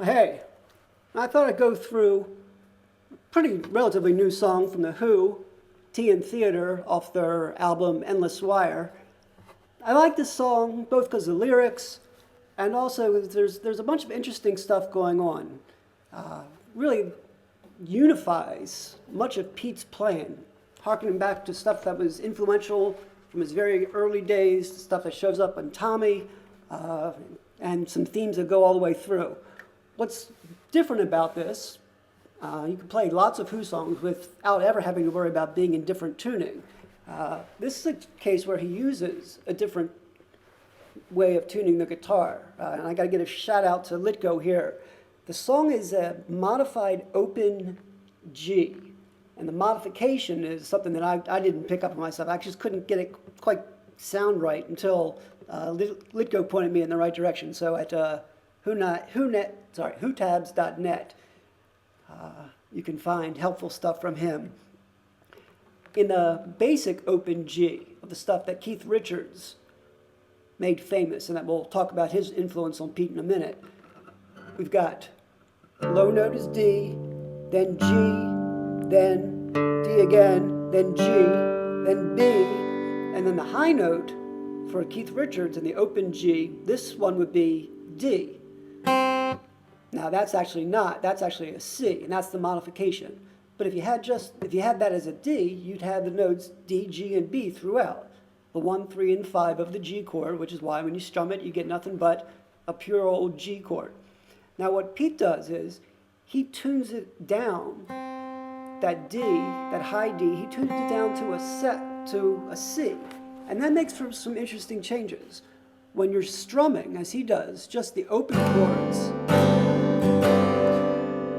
Hey, I thought I'd go through a pretty relatively new song from The Who, Tea and Theater, off their album Endless Wire. I like this song both because of the lyrics and also there's a bunch of interesting stuff going on. Really unifies much of Pete's playing, harkening back to stuff that was influential from his very early days, stuff that shows up on Tommy, and some themes that go all the way through. What's different about this, you can play lots of Who songs without ever having to worry about being in different tuning. This is a case where he uses a different way of tuning the guitar. And I got to get a shout out to Litgo here. The song is a modified open G. And the modification is something that I didn't pick up on myself. I just couldn't get it quite sound right until Litgo pointed me in the right direction. So at whotabs.net, you can find helpful stuff from him. In the basic open G of the stuff that Keith Richards made famous, and that we'll talk about his influence on Pete in a minute, we've got low note is D, then G, then D again, then G, then B, and then the high note for Keith Richards in the open G, this one would be D. Now that's actually a C, and that's the modification. But if you had that as a D, you'd have the notes D, G, and B throughout. The 1, 3, and 5 of the G chord, which is why when you strum it, you get nothing but a pure old G chord. Now what Pete does is, he tunes it down, that D, that high D, he tunes it down to a C. And that makes for some interesting changes. When you're strumming, as he does, just the open chords,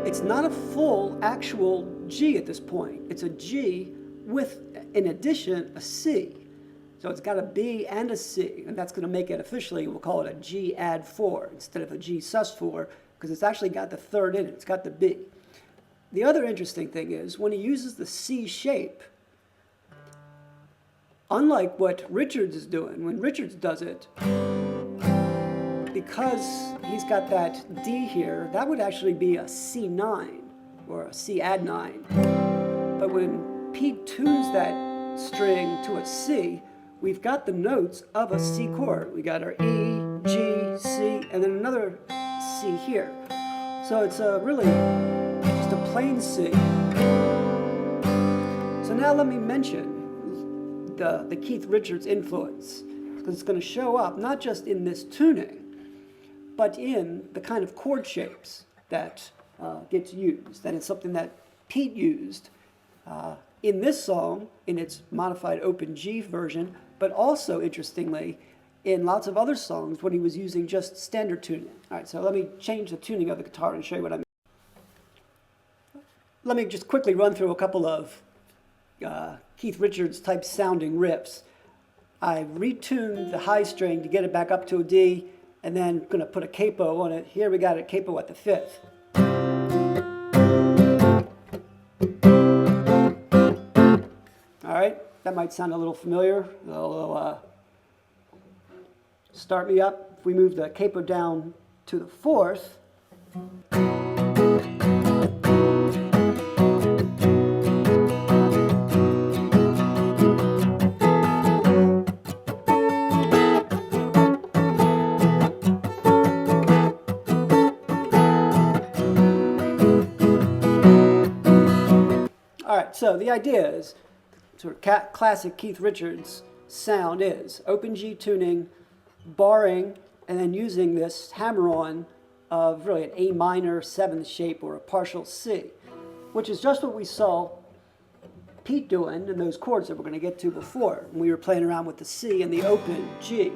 it's not a full actual G at this point. It's a G with, in addition, a C. So it's got a B and a C, and that's going to make it officially, we'll call it a G add 4 instead of a G sus 4, because it's actually got the third in it. It's got the B. The other interesting thing is when he uses the C shape, unlike what Richards is doing, when Richards does it, because he's got that D here, that would actually be a C9 or a C add 9. But when Pete tunes that string to a C, we've got the notes of a C chord. We got our E, G, C, and then another C here. So it's really just a plain C. So now let me mention the Keith Richards influence, because it's going to show up not just in this tuning, but in the kind of chord shapes that gets used. And it's something that Pete used in this song, in its modified open G version, but also, interestingly, in lots of other songs when he was using just standard tuning. All right, so let me change the tuning of the guitar and show you what I mean. Let me just quickly run through a couple of Keith Richards type sounding riffs. I retuned the high string to get it back up to a D, and then going to put a capo on it. Here we got a capo at the 5th. All right, that might sound a little familiar. Start me up. If we move the capo down to the 4th, so the idea is, sort of classic Keith Richards sound is open G tuning, barring, and then using this hammer-on of really an A minor 7th shape or a partial C, which is just what we saw Pete doing in those chords that we're going to get to before, when we were playing around with the C and the open G.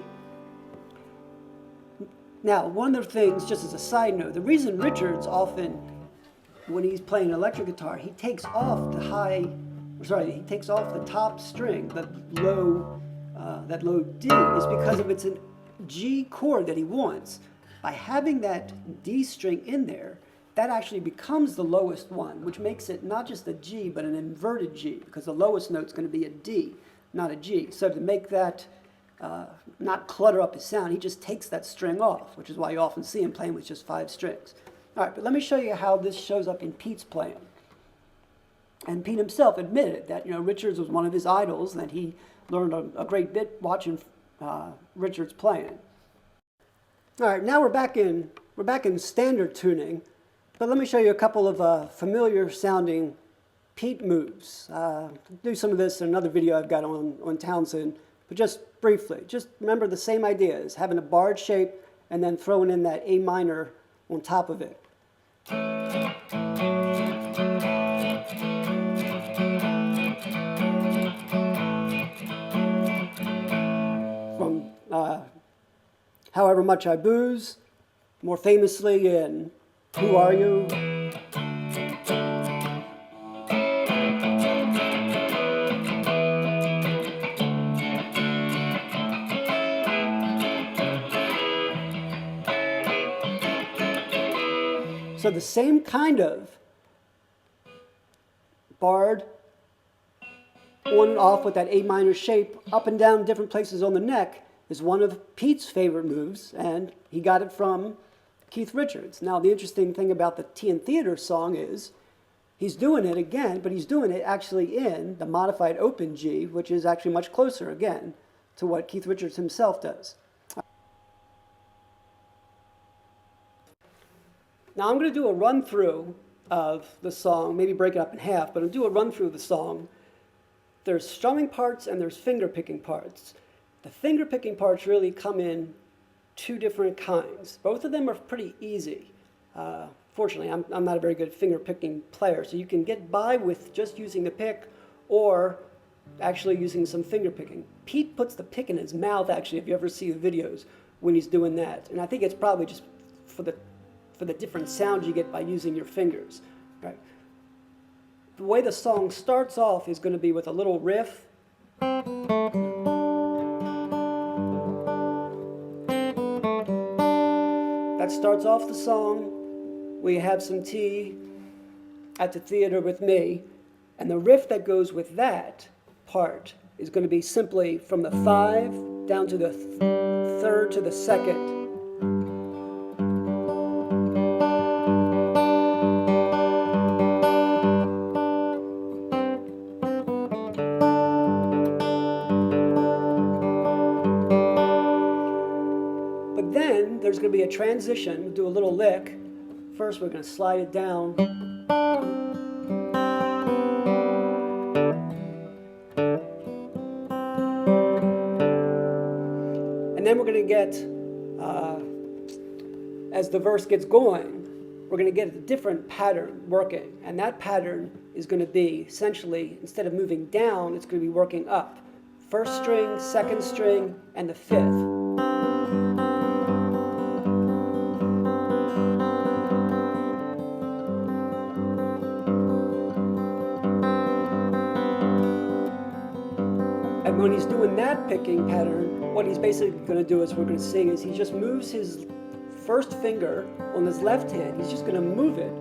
Now, one of the things, just as a side note, the reason Richards often, when he's playing electric guitar, he takes off he takes off the top string, that low D, is because if it's a G chord that he wants, by having that D string in there, that actually becomes the lowest one, which makes it not just a G, but an inverted G, because the lowest note is going to be a D, not a G. So to make that not clutter up his sound, he just takes that string off, which is why you often see him playing with just 5 strings. All right, but let me show you how this shows up in Pete's playing. And Pete himself admitted that, Richards was one of his idols, and that he learned a great bit watching Richards playing. All right, now we're back in standard tuning, but let me show you a couple of familiar sounding Pete moves. Do some of this in another video I've got on Townsend, but just briefly, just remember the same idea is having a barred shape and then throwing in that A minor on top of it. From However Much I Booze, more famously in Who Are You? So the same kind of barred on and off with that A minor shape up and down different places on the neck is one of Pete's favorite moves, and he got it from Keith Richards. Now the interesting thing about the Tea and Theater song is he's doing it again, but he's doing it actually in the modified open G, which is actually much closer again to what Keith Richards himself does. Now I'm going to do a run-through of the song, maybe break it up in half, but I'll do a run-through of the song. There's strumming parts and there's finger-picking parts. The finger-picking parts really come in two different kinds. Both of them are pretty easy. Fortunately, I'm not a very good finger-picking player, so you can get by with just using the pick or actually using some finger-picking. Pete puts the pick in his mouth, actually, if you ever see the videos when he's doing that. And I think it's probably just for the different sounds you get by using your fingers. Right. The way the song starts off is going to be with a little riff. That starts off the song. We have some tea at the theater with me. And the riff that goes with that part is going to be simply from the 5 down to the 3rd to the 2nd. There's going to be a transition. We'll do a little lick. First, we're going to slide it down. And then we're going to get, as the verse gets going, we're going to get a different pattern working. And that pattern is going to be, essentially, instead of moving down, it's going to be working up. 1st string, 2nd string, and the 5th. And when he's doing that picking pattern, what he's basically going to do is we're going to sing is he just moves his 1st finger on his left hand. He's just going to move it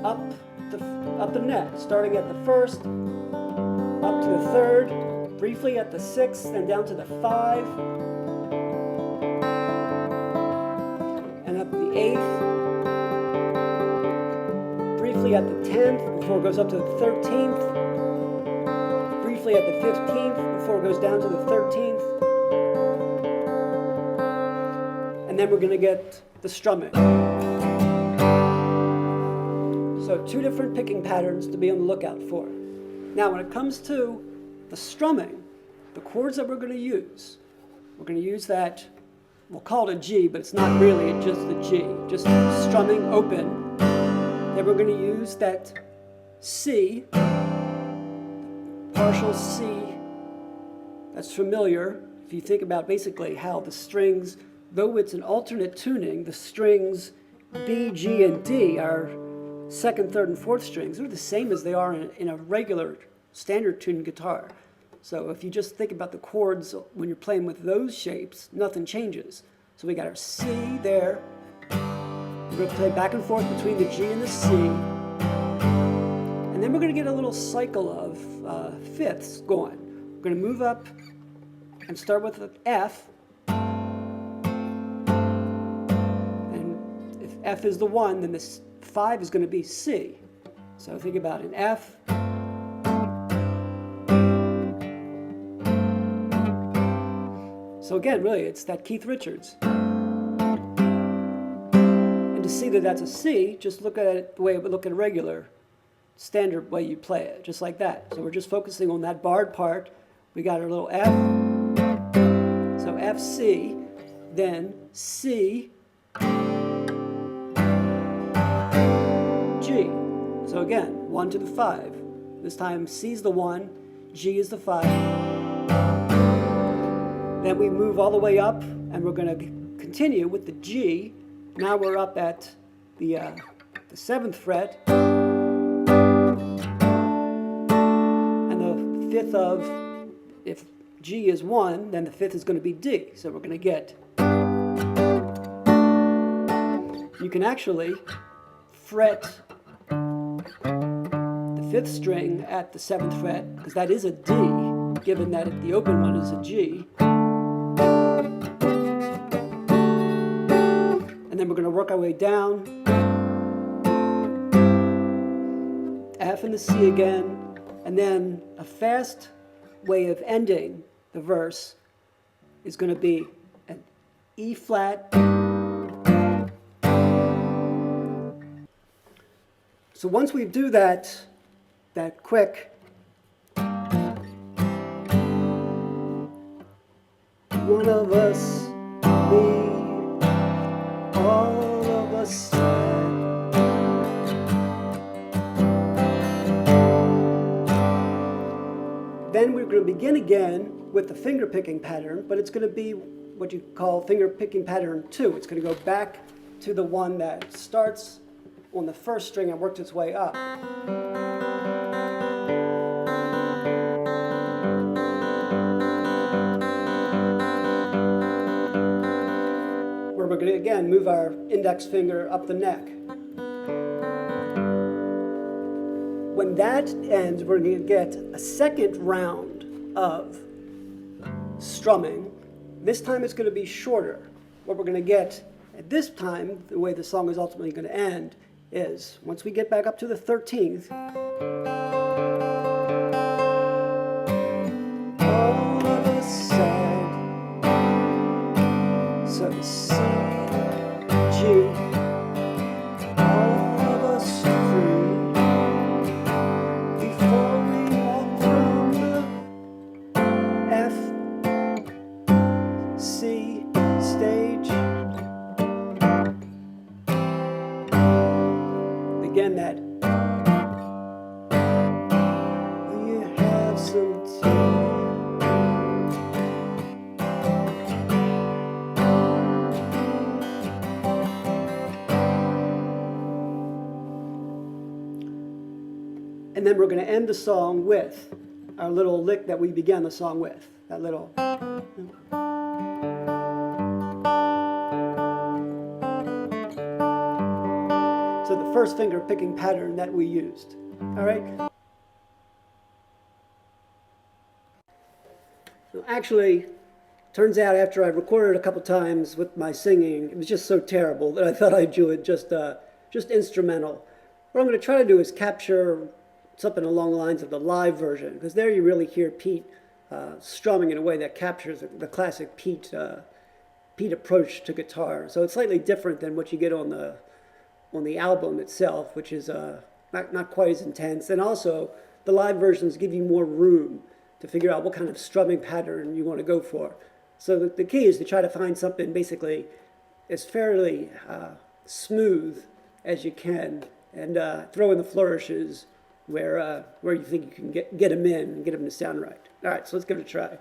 up the neck, starting at the 1st, up to the 3rd, briefly at the 6th, then down to the 5, and up the 8th, briefly at the 10th, before it goes up to the 13th, briefly at the 15th, before it goes down to the 13th. And then we're going to get the strumming. So 2 different picking patterns to be on the lookout for. Now when it comes to the strumming, the chords that we're going to use that, we'll call it a G, but it's not really just the G, just strumming open. Then we're going to use that C, partial C, that's familiar if you think about basically how the strings, though it's an alternate tuning, the strings B, G, and D are 2nd, 3rd, and 4th strings. They're the same as they are in a regular standard tuned guitar. So if you just think about the chords when you're playing with those shapes, nothing changes. So we got our C there. We're going to play back and forth between the G and the C. And then we're going to get a little cycle of fifths going. We're going to move up and start with an F. And if F is the 1, then this 5 is going to be C. So think about an F. So again, really, it's that Keith Richards. And to see that that's a C, just look at it the way it would look at a regular, standard way you play it, just like that. So we're just focusing on that barred part. We got our little F. So F, C, then C, G. So again, 1 to the 5. This time C is the 1, G is the 5. Then we move all the way up, and we're going to continue with the G. Now we're up at the 7th fret, and the 5th of, if G is 1, then the 5th is going to be D. So we're going to get, you can actually fret the 5th string at the 7th fret, because that is a D, given that the open one is a G. And then we're going to work our way down, F and the C again, and then a fast way of ending the verse is going to be an E flat. So once we do that quick, one of us, me, all of us. Then we're going to begin again with the finger picking pattern, but it's going to be what you call finger picking pattern 2. It's going to go back to the one that starts on the first string and works its way up. Where we're going to again move our index finger up the neck. When that ends, we're going to get a second round of strumming. This time it's going to be shorter. What we're going to get at this time, the way the song is ultimately going to end, is once we get back up to the 13th, all of us sad. So the C, G, all of us free. Before we walk from the F, C stage. Again, that will you have some tea? And then we're going to end the song with our little lick that we began the song with. That little. So the first finger picking pattern that we used. All right? So actually, turns out after I recorded a couple times with my singing, it was just so terrible that I thought I'd do it just instrumental. What I'm going to try to do is capture something along the lines of the live version, because there you really hear Pete strumming in a way that captures the classic Pete approach to guitar. So it's slightly different than what you get on the album itself, which is not quite as intense. And also, the live versions give you more room to figure out what kind of strumming pattern you want to go for. So the key is to try to find something basically as fairly smooth as you can, and throw in the flourishes where you think you can get them in and get them to sound right. All right, so let's give it a try.